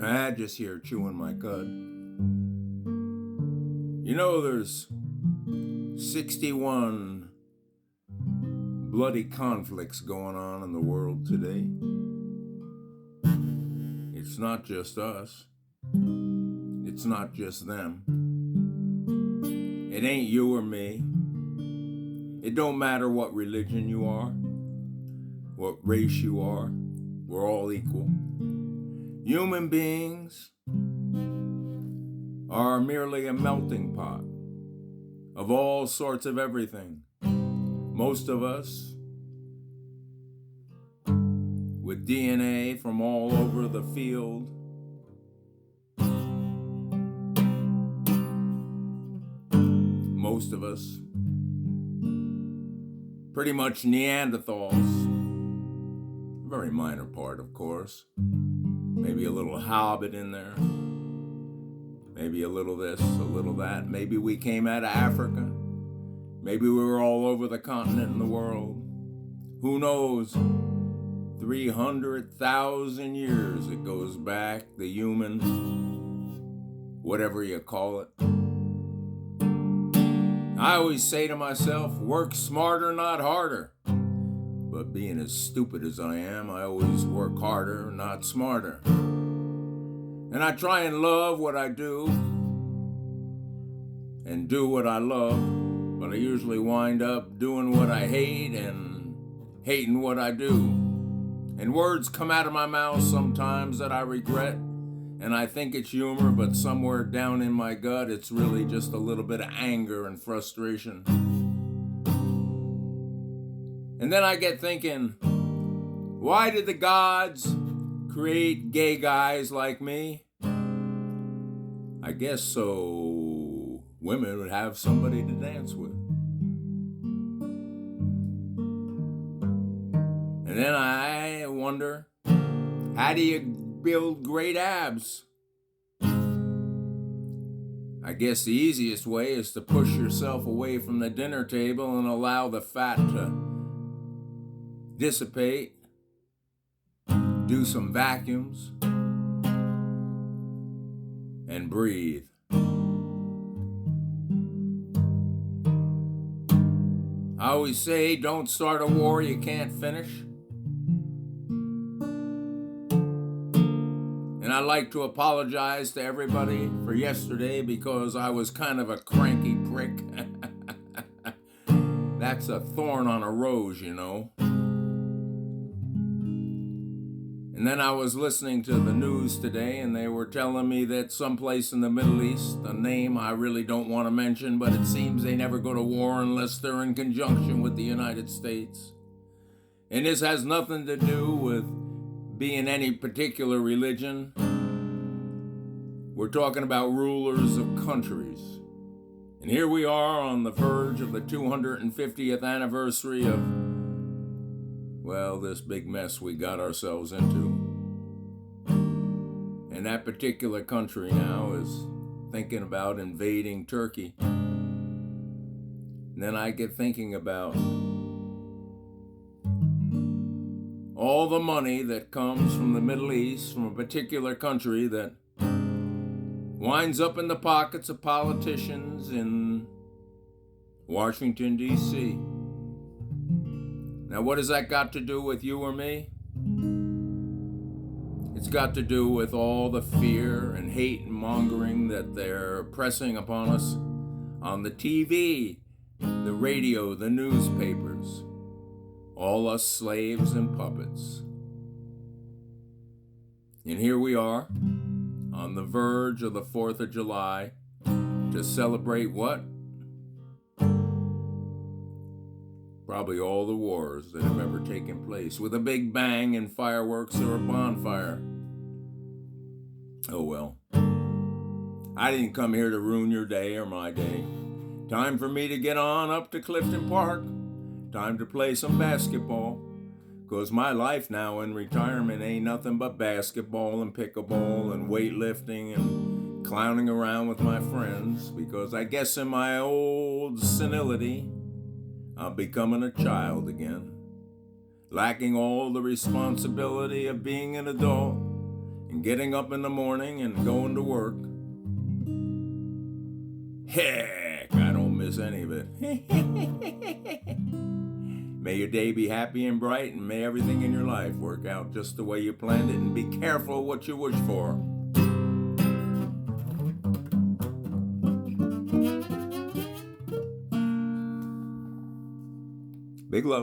Just here chewing my cud. You know, there's 61 bloody conflicts going on in the world today. It's not just us. It's not just them. It ain't you or me. It don't matter what religion you are, what race you are. We're all equal. Human beings are merely a melting pot of all sorts of everything. Most of us with DNA from all over the field. Most of us pretty much Neanderthals. Very minor part, of course. Maybe a little hobbit in there. Maybe a little this, a little that. Maybe we came out of Africa. Maybe we were all over the continent and the world. Who knows? 300,000 years it goes back, the human, whatever you call it. I always say to myself, work smarter, not harder. But being as stupid as I am, I always work harder, not smarter. And I try and love what I do and do what I love, but I usually wind up doing what I hate and hating what I do. And words come out of my mouth sometimes that I regret, and I think it's humor, but somewhere down in my gut, it's really just a little bit of anger and frustration. And then I get thinking, why did the gods create gay guys like me? I guess so women would have somebody to dance with. And then I wonder, how do you build great abs? I guess the easiest way is to push yourself away from the dinner table and allow the fat to dissipate, do some vacuums, and breathe. I always say, don't start a war you can't finish. And I'd like to apologize to everybody for yesterday because I was kind of a cranky prick. That's a thorn on a rose, you know. And then I was listening to the news today, and they were telling me that someplace in the Middle East, a name I really don't want to mention, but it seems they never go to war unless they're in conjunction with the United States. And this has nothing to do with being any particular religion. We're talking about rulers of countries. And here we are on the verge of the 250th anniversary of, well, this big mess we got ourselves into. And that particular country now is thinking about invading Turkey. And then I get thinking about all the money that comes from the Middle East, from a particular country that winds up in the pockets of politicians in Washington, D.C. Now, what has that got to do with you or me? It's got to do with all the fear and hate and mongering that they're pressing upon us on the TV, the radio, the newspapers. All us slaves and puppets. And here we are, on the verge of the 4th of July, to celebrate what? Probably all the wars that have ever taken place, with a big bang and fireworks or a bonfire. Oh well. I didn't come here to ruin your day or my day. Time for me to get on up to Clifton Park. Time to play some basketball. 'Cause my life now in retirement ain't nothing but basketball and pickleball and weightlifting and clowning around with my friends. Because I guess in my old senility, I'm becoming a child again. Lacking all the responsibility of being an adult and getting up in the morning and going to work. Heck, I don't miss any of it. May your day be happy and bright, and may everything in your life work out just the way you planned it, and be careful what you wish for. Big love.